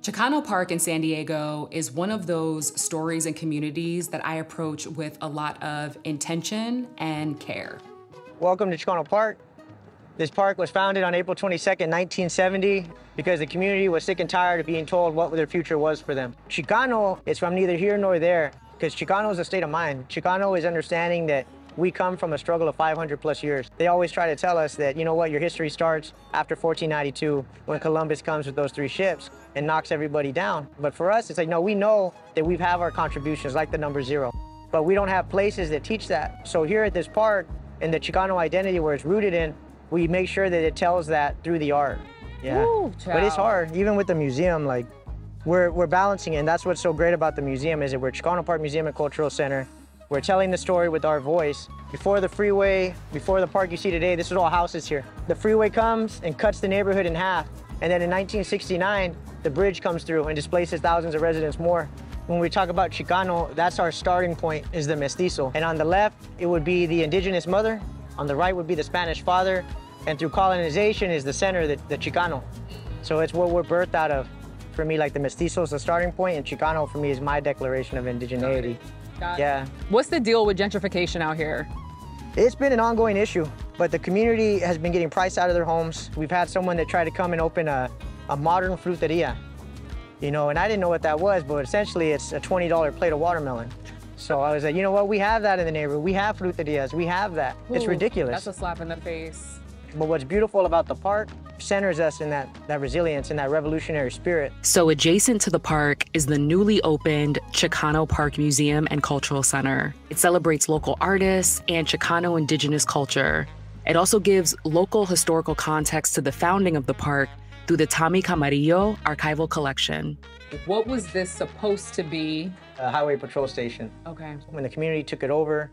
Chicano Park in San Diego is one of those stories and communities that I approach with a lot of intention and care. Welcome to Chicano Park. This park was founded on April 22nd, 1970, because the community was sick and tired of being told what their future was for them. Chicano is from neither here nor there, because Chicano is a state of mind. Chicano is understanding that we come from a struggle of 500 plus years. They always try to tell us that, you know what, your history starts after 1492 when Columbus comes with those 3 ships and knocks everybody down. But for us, it's like, no, we know that we have our contributions like the number 0, but we don't have places that teach that. So here at this park, in the Chicano identity where it's rooted in, we make sure that it tells that through the art. Yeah, Ooh, but it's hard, even with the museum, like we're balancing it, and that's what's so great about the museum is that we're Chicano Park Museum and Cultural Center. We're telling the story with our voice. Before the freeway, before the park you see today, this is all houses here. The freeway comes and cuts the neighborhood in half. And then in 1969, the bridge comes through and displaces thousands of residents more. When we talk about Chicano, that's our starting point, is the mestizo. And on the left, it would be the indigenous mother. On the right would be the Spanish father. And through colonization is the center, the Chicano. So it's what we're birthed out of. For me, like the mestizo is the starting point, and Chicano for me is my declaration of indigeneity. Yeah. What's the deal with gentrification out here? It's been an ongoing issue, but the community has been getting priced out of their homes. We've had someone that tried to come and open a modern fruteria, you know, and I didn't know what that was, but essentially it's a $20 plate of watermelon. So I was like, you know what, we have that in the neighborhood. We have fruterias, we have that. Ooh, it's ridiculous. That's a slap in the face. But what's beautiful about the park centers us in that resilience and that revolutionary spirit. So adjacent to the park is the newly opened Chicano Park Museum and Cultural Center. It celebrates local artists and Chicano Indigenous culture. It also gives local historical context to the founding of the park through the Tommy Camarillo archival collection. What was this supposed to be? A highway patrol station. Okay. When the community took it over,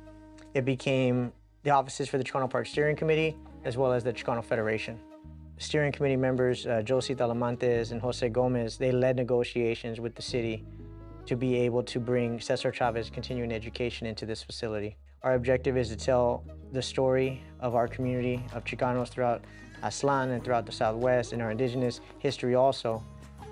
it became the offices for the Chicano Park Steering Committee, as well as the Chicano Federation. Steering committee members, Josie Talamantes and Jose Gomez, they led negotiations with the city to be able to bring Cesar Chavez continuing education into this facility. Our objective is to tell the story of our community of Chicanos throughout Aztlán and throughout the Southwest, and our indigenous history also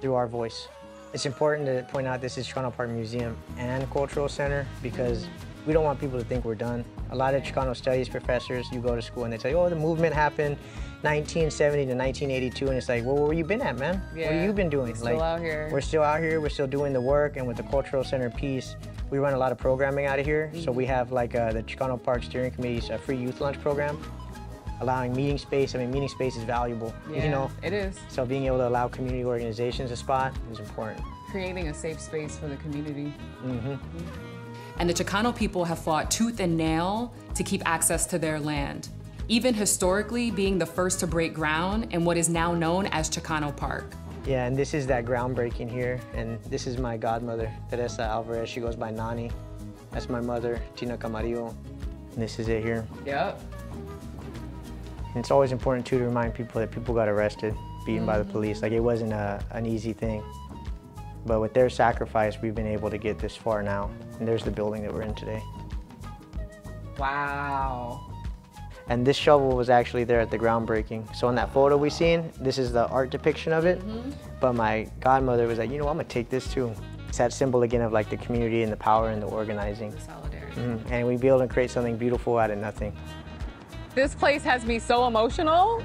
through our voice. It's important to point out this is Chicano Park Museum and Cultural Center because we don't want people to think we're done. A lot of Chicano studies professors, you go to school and they tell you, oh, the movement happened 1970 to 1982, and it's like, well, where you been at, man? Yeah, what have you been doing? We're still out here. We're still out here, we're still doing the work, and with the Cultural Center piece, we run a lot of programming out of here. So we have like the Chicano Park Steering Committee's free youth lunch program, allowing meeting space. I mean, meeting space is valuable, yeah, you know? It is. So being able to allow community organizations a spot is important. Creating a safe space for the community. And the Chicano people have fought tooth and nail to keep access to their land, even historically being the first to break ground in what is now known as Chicano Park. Yeah, and this is that groundbreaking here, and this is my godmother, Teresa Alvarez. She goes by Nani. That's my mother, Tina Camarillo. And this is it here. Yep. And it's always important too to remind people that people got arrested, beaten by the police. Like, it wasn't an easy thing. But with their sacrifice, we've been able to get this far now. And there's the building that we're in today. Wow. And this shovel was actually there at the groundbreaking. So in that photo we seen, this is the art depiction of it. But my godmother was like, you know, I'm gonna take this too. It's that symbol again of like the community and the power and the organizing. The solidarity. And we'd be able to create something beautiful out of nothing. This place has me so emotional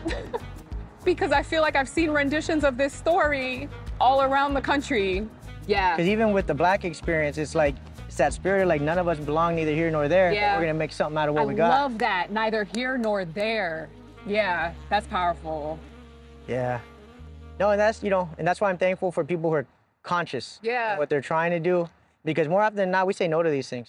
because I feel like I've seen renditions of this story all around the country. Yeah. Because even with the Black experience, it's like, it's that spirit of like none of us belong neither here nor there. Yeah. We're gonna make something out of what we got. I love that, neither here nor there. Yeah, that's powerful. Yeah. No, and that's, you know, and that's why I'm thankful for people who are conscious of what they're trying to do. Because more often than not, we say no to these things.